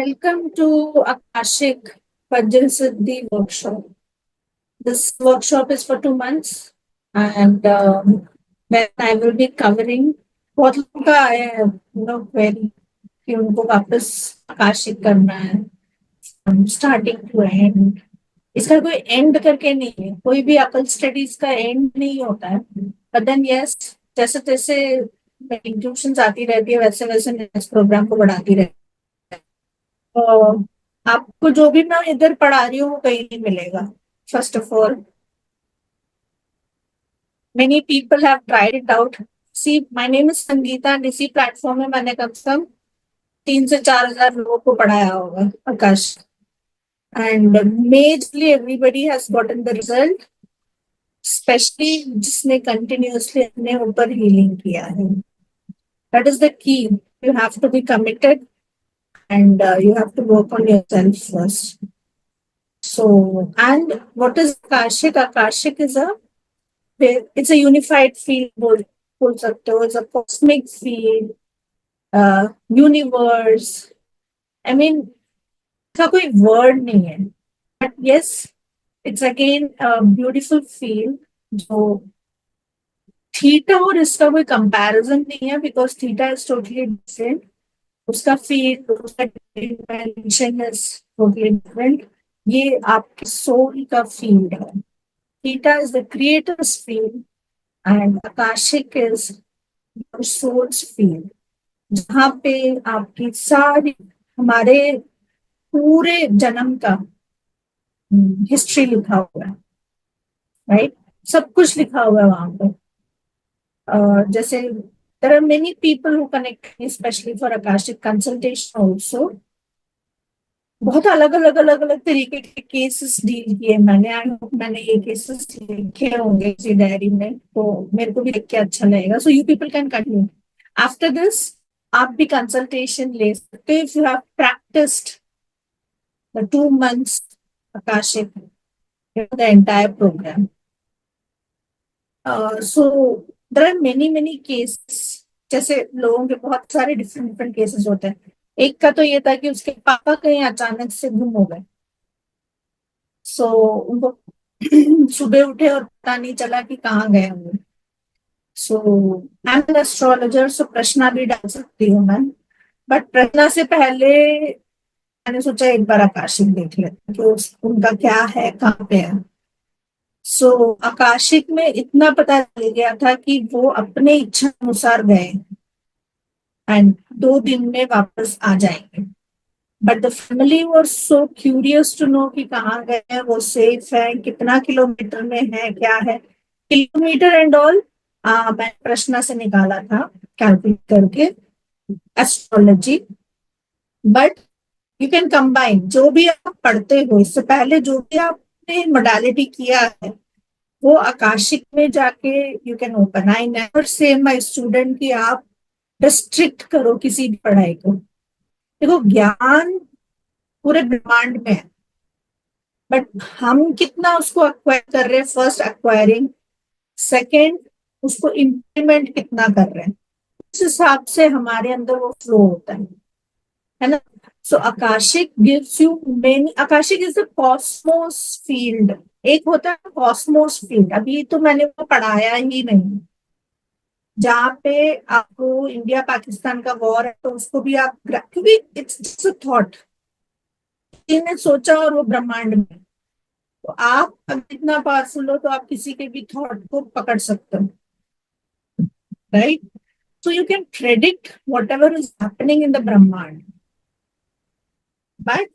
Welcome to Akashik Panjal Siddhi workshop. This workshop is for 2 months, and then I will be covering बहुत लोगों का आया है, query कि उनको वापस आकाशिक करना है स्टार्टिंग टू एंड. इसका कोई एंड करके नहीं है, कोई भी अकल स्टडीज का एंड नहीं होता है. बट देन यस, जैसे जैसे इंट्यूशंस आती रहती है वैसे वैसे मैं इस प्रोग्राम को बढ़ाती रहती हूँ. आपको जो भी मैं इधर पढ़ा रही हूँ वो कहीं नहीं मिलेगा. First of all, many people have tried it out. See, my name is Sangeeta and इसी प्लेटफॉर्म में मैंने कम से कम 3 से 4 हजार लोगों को पढ़ाया होगा आकाश. And majorly everybody has gotten the result, specially जिसने कंटिन्यूअसली अपने ऊपर हीलिंग किया है. That is the key. You have to be committed and you have to work on yourself first. So, and what is Akashik? Akashik is it's a unified field. बोल सकते हो. It's a cosmic field, universe. I mean, इसका कोई word नहीं है. But yes, it's again a beautiful field. जो theta और इसका कोई कंपैरिजन नहीं है, because theta is totally different. उसका फील्ड, उसका डायमेंशन इज टोटली डिफरेंट. ये आपके सोल का फील्ड है. Theta is the creator's field and Akashic is your soul's field, जहाँ पे आपकी सारी, हमारे पूरे जन्म का हिस्ट्री लिखा हुआ है. राइट, सब कुछ लिखा हुआ है वहां पे. जैसे there are many people who connect me, especially for Akashic consultation also. बहुत अलग अलग अलग अलग तरीके के केसेस डील किए मैंने. मैंने ये केसेस लिखे होंगे इसी डायरी में, तो मेरे को भी लिख के अच्छा लगेगा. So you people can continue after this. आप भी कंसल्टेशन ले सकते if you have practised the 2 months Akashic, the entire program. So there are many cases. जैसे लोगों के बहुत सारे डिफरेंट केसेस होते हैं. एक का तो ये था कि उसके पापा कहीं अचानक से गुम हो गए. सो उनको सुबह उठे और पता नहीं चला कि कहाँ गए होंगे. सो आई एम एन एस्ट्रोलॉजर, सो प्रश्न भी डाल सकती हूँ मैं. बट प्रश्न से पहले मैंने सोचा एक बार आकाशिक देख लेते कि उनका क्या है, कहाँ पे है. सो आकाशिक में इतना पता चल गया था कि वो अपने इच्छा अनुसार गए एंड 2 दिन में वापस आ जाएंगे. But the family was so curious to know कि कहाँ गए हैं, वो सेफ है, कितना किलोमीटर में है, क्या है, किलोमीटर एंड ऑल. मैंने प्रश्न से निकाला था कैलकुलेट करके astrology. But you can combine जो भी आप पढ़ते हो इससे पहले, जो भी आपने मोडालिटी किया है, वो आकाशिक में जाके you can open. I never say my student कि आप रिस्ट्रिक्ट करो किसी भी पढ़ाई को. देखो, ज्ञान पूरे ब्रह्मांड में है, बट हम कितना उसको एक्वायर कर रहे हैं. फर्स्ट एक्वायरिंग, सेकंड उसको इम्प्लीमेंट कितना कर रहे हैं, उस हिसाब से हमारे अंदर वो फ्लो होता है ना. So Akashic gives you many. Akashic is the cosmos field. एक होता है कॉस्मोस फील्ड, अभी तो मैंने वो पढ़ाया ही नहीं, जहाँ पे आपको इंडिया पाकिस्तान का वॉर है तो उसको भी आप, क्योंकि इट्स जस्ट अ थॉट, ने सोचा और वो ब्रह्मांड में. तो आप अगर इतना पावरफुल हो तो आप किसी के भी थॉट को पकड़ सकते हो. Right, so you can predict what ever is happening in the ब्रह्मांड. बट